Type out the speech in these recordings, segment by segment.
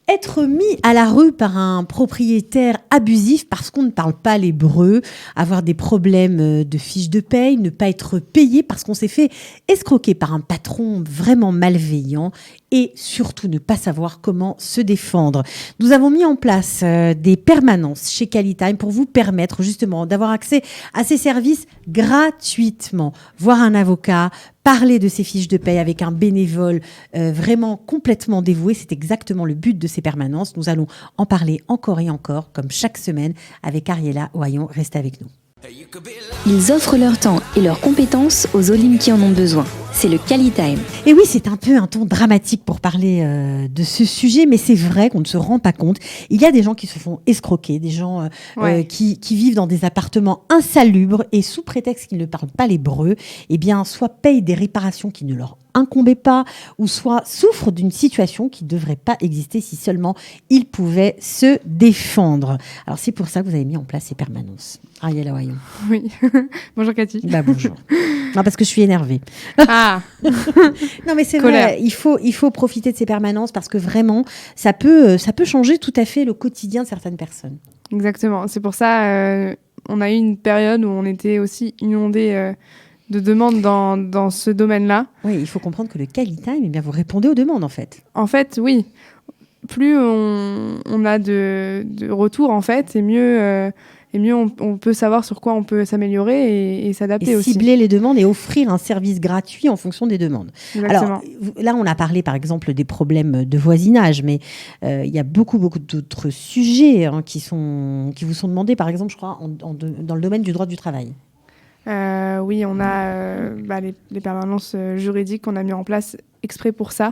Être mis à la rue par un propriétaire abusif parce qu'on ne parle pas l'hébreu, avoir des problèmes de fiches de paye, ne pas être payé parce qu'on s'est fait escroquer par un patron vraiment malveillant et surtout ne pas savoir comment se défendre. Nous avons mis en place des permanences chez Qualitime pour vous permettre justement d'avoir accès à ces services gratuitement. Voir un avocat, parler de ses fiches de paye avec un bénévole vraiment complètement dévoué. C'est exactement le but de ces permanences. Nous allons en parler encore et encore, comme chaque semaine, avec Ariella Oyon. Restez avec nous. Ils offrent leur temps et leurs compétences aux Olim qui en ont besoin. C'est le Qualitime. Et oui, c'est un peu un ton dramatique pour parler de ce sujet, mais c'est vrai qu'on ne se rend pas compte. Il y a des gens qui se font escroquer, des gens qui vivent dans des appartements insalubres et sous prétexte qu'ils ne parlent pas l'hébreu, eh bien, soit payent des réparations qui ne leur incombaient pas, ou soit souffrent d'une situation qui ne devrait pas exister si seulement ils pouvaient se défendre. Alors, c'est pour ça que vous avez mis en place ces permanences. Ariella Oyon. Oui. Bonjour Cathy. Bonjour. Non, parce que je suis énervée. Ah. Non, mais c'est vrai, il faut profiter de ces permanences parce que vraiment, ça peut changer tout à fait le quotidien de certaines personnes. Exactement. C'est pour ça, on a eu une période où on était aussi inondés de demandes dans ce domaine-là. Oui, il faut comprendre que le Qualitime, eh bien, vous répondez aux demandes, en fait. En fait, oui. Plus on a de retours, en fait, et mieux on peut savoir sur quoi on peut s'améliorer et s'adapter aussi. Et cibler les demandes et offrir un service gratuit en fonction des demandes. Exactement. Alors, là, on a parlé, par exemple, des problèmes de voisinage, mais il y a beaucoup d'autres sujets qui vous sont demandés, par exemple, je crois, dans le domaine du droit du travail. Oui, on a les permanences juridiques qu'on a mis en place exprès pour ça,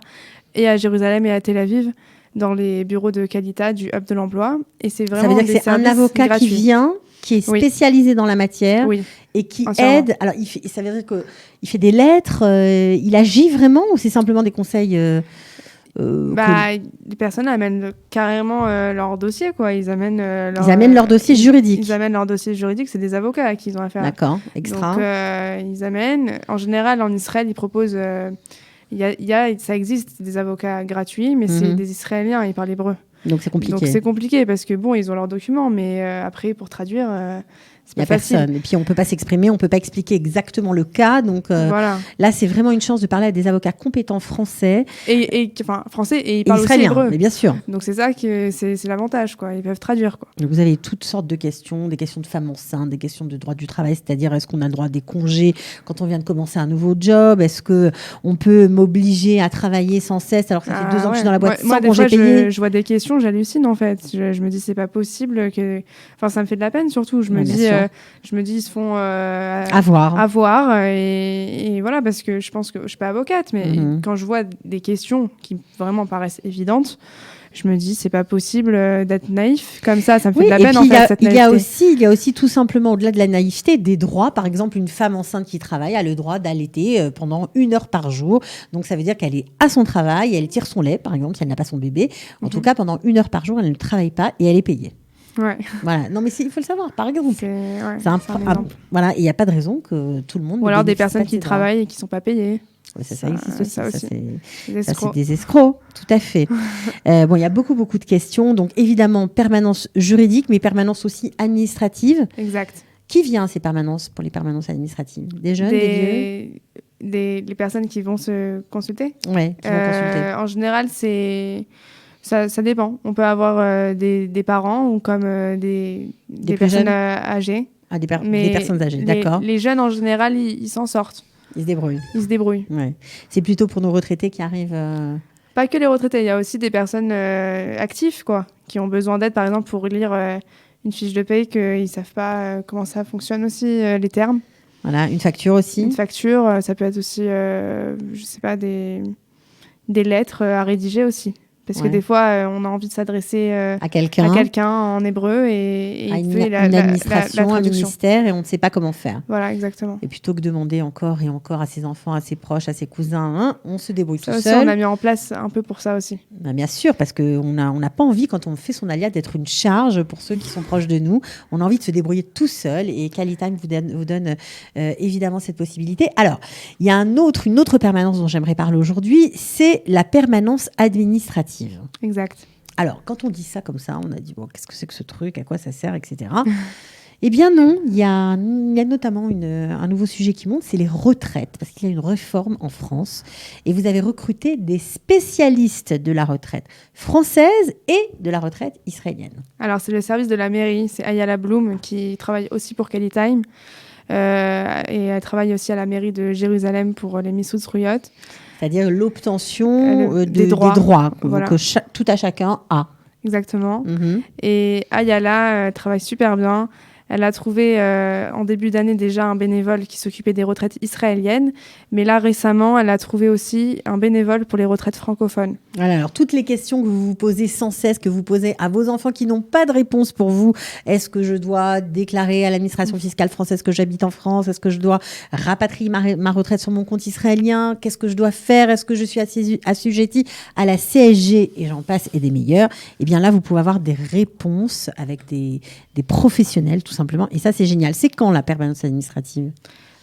et à Jérusalem et à Tel Aviv, dans les bureaux de Qualita du Hub de l'emploi. Et c'est vraiment ça veut dire que c'est un avocat gratuits. qui vient, qui est spécialisé dans la matière et qui aide. Alors, ça veut dire qu'il fait des lettres, il agit vraiment ou c'est simplement des conseils les personnes amènent carrément leur dossier, quoi. Ils amènent leur dossier juridique. Ils amènent leur dossier juridique, c'est des avocats à qui ils ont affaire. D'accord, extra. Donc, ils amènent. En général, en Israël, ils proposent... ça existe des avocats gratuits, mais c'est des Israéliens, ils parlent hébreu. Donc c'est compliqué. Donc c'est compliqué parce que bon, ils ont leurs documents, mais après pour traduire, c'est pas facile. Personne. Et puis on peut pas s'exprimer, on peut pas expliquer exactement le cas. Donc là, c'est vraiment une chance de parler à des avocats compétents français. Français et ils parlent aussi hébreu. Mais bien sûr. Donc c'est ça que c'est l'avantage, quoi. Ils peuvent traduire, quoi. Donc vous avez toutes sortes de questions, des questions de femmes enceintes, des questions de droit du travail, c'est-à-dire est-ce qu'on a le droit à des congés quand on vient de commencer un nouveau job, est-ce que on peut m'obliger à travailler sans cesse alors que ça fait 2 ans que je suis dans la boîte sans congé payé. Je vois des questions, j'hallucine en fait. Je me dis c'est pas possible que, ça me fait de la peine surtout. Je me dis ils se font avoir et voilà, parce que je pense que je suis pas avocate, mais quand je vois des questions qui vraiment paraissent évidentes, je me dis c'est pas possible d'être naïf comme ça me fait de la peine en fait, cette naïveté. Il y a aussi tout simplement, au-delà de la naïveté, des droits. Par exemple, une femme enceinte qui travaille a le droit d'allaiter pendant 1 heure par jour. Donc ça veut dire qu'elle est à son travail, elle tire son lait par exemple si elle n'a pas son bébé. En tout cas, pendant 1 heure par jour, elle ne travaille pas et elle est payée. Ouais. Voilà. Non, mais il faut le savoir. Par exemple, c'est voilà, il n'y a pas de raison que tout le monde. Ou alors des personnes qui travaillent et qui ne sont pas payées. Ouais, ça existe aussi. Ça, c'est des escrocs, tout à fait. Il y a beaucoup de questions. Donc, évidemment, permanence juridique, mais permanence aussi administrative. Exact. Qui vient à ces permanences pour les permanences administratives? Des jeunes, des vieux? Les personnes qui vont se consulter? Oui, qui vont consulter. En général, ça dépend. On peut avoir des parents ou comme des personnes âgées. Ah, des personnes âgées, d'accord. Les jeunes, en général, ils s'en sortent. Ils se débrouillent. Ouais. C'est plutôt pour nos retraités qui arrivent... Pas que les retraités. Il y a aussi des personnes actives, quoi, qui ont besoin d'aide, par exemple, pour lire une fiche de paye, qu'ils ne savent pas comment ça fonctionne aussi, les termes. Voilà, une facture aussi. Une facture, ça peut être aussi, je sais pas, des lettres à rédiger aussi. Parce que des fois, on a envie de s'adresser à quelqu'un en hébreu et à il une fait la administration, un ministère, et on ne sait pas comment faire. Voilà, exactement. Et plutôt que demander encore et encore à ses enfants, à ses proches, à ses cousins, on se débrouille tout aussi, seul. On a mis en place un peu pour ça aussi. Bien sûr, parce qu'on n'a pas envie, quand on fait son alia, d'être une charge pour ceux qui sont proches de nous. On a envie de se débrouiller tout seul, et Qualitime vous donne évidemment cette possibilité. Alors, il y a une autre permanence dont j'aimerais parler aujourd'hui, c'est la permanence administrative. Exact. Alors, quand on dit ça comme ça, on a dit, bon, qu'est-ce que c'est que ce truc, à quoi ça sert, etc. Eh bien non, il y a notamment un nouveau sujet qui monte, c'est les retraites, parce qu'il y a une réforme en France. Et vous avez recruté des spécialistes de la retraite française et de la retraite israélienne. Alors, c'est le service de la mairie, c'est Ayala Bloom, qui travaille aussi pour Qualitime. Et elle travaille aussi à la mairie de Jérusalem pour les Missoud Zruyot. C'est-à-dire l'obtention des droits voilà. que tout à chacun a. Exactement. Et Ayala travaille super bien. Elle a trouvé en début d'année déjà un bénévole qui s'occupait des retraites israéliennes. Mais là, récemment, elle a trouvé aussi un bénévole pour les retraites francophones. Voilà, alors, toutes les questions que vous vous posez sans cesse, que vous posez à vos enfants qui n'ont pas de réponse pour vous. Est-ce que je dois déclarer à l'administration fiscale française que j'habite en France? Est-ce que je dois rapatrier ma retraite sur mon compte israélien? Qu'est-ce que je dois faire? Est-ce que je suis assujettie à la CSG? Et j'en passe et des meilleurs. Eh bien là, vous pouvez avoir des réponses avec des professionnels, tout simplement. Et ça, c'est génial. C'est quand la permanence administrative?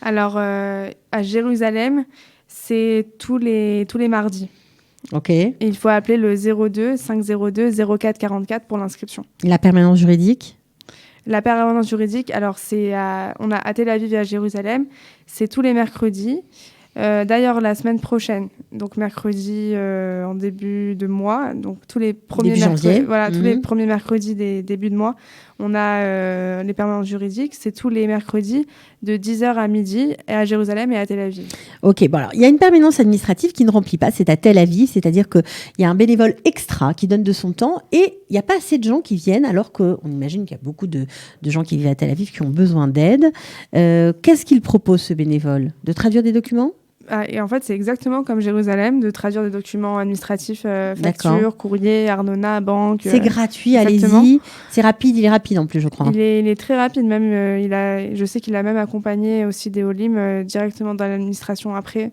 Alors, à Jérusalem, c'est tous les mardis. Ok. Et il faut appeler le 02 502 04 44 pour l'inscription. La permanence juridique? La permanence juridique, alors on a à Tel Aviv et à Jérusalem, c'est tous les mercredis. D'ailleurs, la semaine prochaine, donc mercredi en début de mois, donc tous les premiers mercredis, tous les premiers mercredis des débuts de mois, on a les permanences juridiques. C'est tous les mercredis de 10h à midi et à Jérusalem et à Tel Aviv. Ok, bon alors il y a une permanence administrative qui ne remplit pas, c'est à Tel Aviv, c'est-à-dire qu'il y a un bénévole extra qui donne de son temps et il n'y a pas assez de gens qui viennent, alors qu'on imagine qu'il y a beaucoup de gens qui vivent à Tel Aviv qui ont besoin d'aide. Qu'est-ce qu'il propose, ce bénévole? De traduire des documents? Et en fait, c'est exactement comme Jérusalem, de traduire des documents administratifs, factures, courriers, Arnona, banque. C'est gratuit, allez-y. C'est rapide, il est rapide en plus, je crois. Il est très rapide, même. Je sais qu'il a même accompagné aussi des Olim directement dans l'administration après.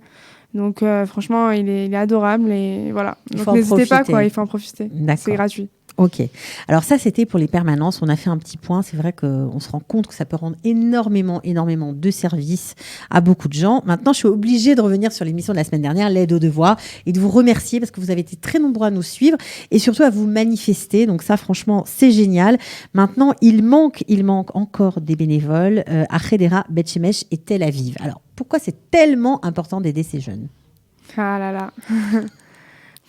Donc, franchement, il est adorable et voilà. Donc, n'hésitez pas, il faut en profiter. D'accord. C'est gratuit. Ok. Alors ça, c'était pour les permanences. On a fait un petit point. C'est vrai qu'on se rend compte que ça peut rendre énormément de services à beaucoup de gens. Maintenant, je suis obligée de revenir sur l'émission de la semaine dernière, l'aide aux devoirs, et de vous remercier parce que vous avez été très nombreux à nous suivre et surtout à vous manifester. Donc ça, franchement, c'est génial. Maintenant, il manque encore des bénévoles à Hedera, Beth Shemesh et Tel Aviv. Alors, pourquoi c'est tellement important d'aider ces jeunes? Ah là là.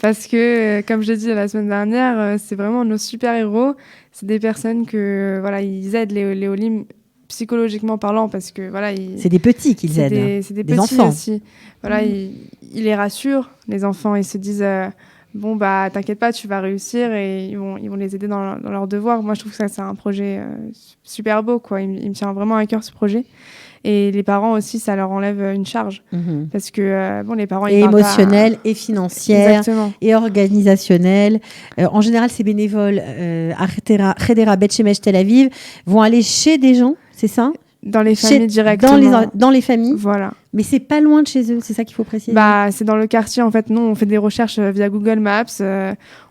Parce que, comme je l'ai dit la semaine dernière, c'est vraiment nos super-héros. C'est des personnes que, ils aident les Olim psychologiquement parlant, parce que, c'est des petits qu'ils aident. C'est des petits enfants aussi. Ils les rassurent, les enfants. Ils se disent, t'inquiète pas, tu vas réussir, et ils vont les aider dans leurs devoirs. Moi, je trouve que ça, c'est un projet super beau, quoi. Il me tient vraiment à cœur, ce projet. Et les parents aussi, ça leur enlève une charge. Parce que, les parents... Et émotionnelle, et financière, exactement, et organisationnelle. En général, ces bénévoles à Hedera, Beth Shemesh, Tel Aviv vont aller chez des gens, c'est ça? Dans les familles directement. Dans les familles. Voilà. Mais c'est pas loin de chez eux, c'est ça qu'il faut préciser. C'est dans le quartier, en fait. Nous, on fait des recherches via Google Maps.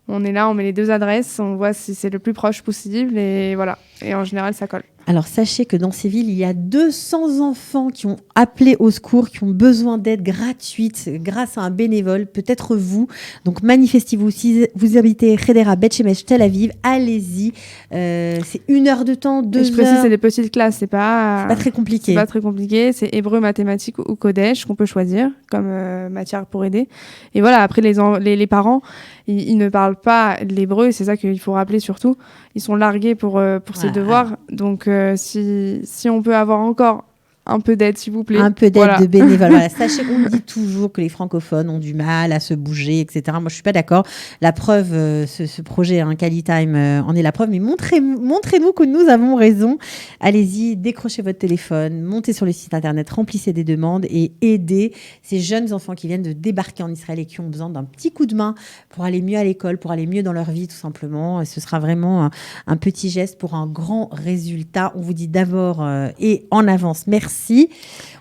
On est là, on met les 2 adresses, on voit si c'est le plus proche possible, et voilà. Et en général, ça colle. Alors, sachez que dans ces villes, il y a 200 enfants qui ont appelé au secours, qui ont besoin d'aide gratuite grâce à un bénévole, peut-être vous. Donc, manifestez-vous. Si vous habitez Hedera, Beth Shemesh, Tel Aviv, allez-y. C'est 1 heure de temps, 2 heures. Je précise, c'est des petites classes, c'est pas très compliqué. C'est pas très compliqué. C'est hébreu, mathématiques ou Kodesh qu'on peut choisir comme matière pour aider. Et voilà, après, les parents, ils ne parlent pas l'hébreu, c'est ça qu'il faut rappeler surtout. Ils sont largués pour ces devoirs. Donc, si on peut avoir encore un peu d'aide, s'il vous plaît. Un peu d'aide de bénévoles. Voilà. Sachez qu'on dit toujours que les francophones ont du mal à se bouger, etc. Moi, je ne suis pas d'accord. La preuve, ce projet, Qualitime, en est la preuve. Mais montrez-nous que nous avons raison. Allez-y, décrochez votre téléphone, montez sur le site internet, remplissez des demandes et aidez ces jeunes enfants qui viennent de débarquer en Israël et qui ont besoin d'un petit coup de main pour aller mieux à l'école, pour aller mieux dans leur vie, tout simplement. Et ce sera vraiment un petit geste pour un grand résultat. On vous dit d'abord et en avance, merci.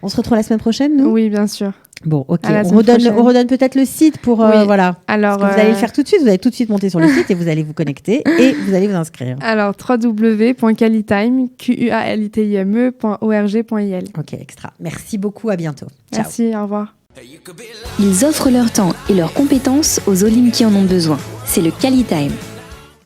On se retrouve la semaine prochaine, nous ? Oui, bien sûr. Bon, ok. On redonne peut-être le site pour... voilà. Alors, parce que vous allez le faire tout de suite. Vous allez tout de suite monter sur le site et vous allez vous connecter et vous allez vous inscrire. Alors, www.qualitime.org.il. Ok, extra. Merci beaucoup. À bientôt. Ciao. Merci, au revoir. Ils offrent leur temps et leurs compétences aux Olim qui en ont besoin. C'est le Qualitime.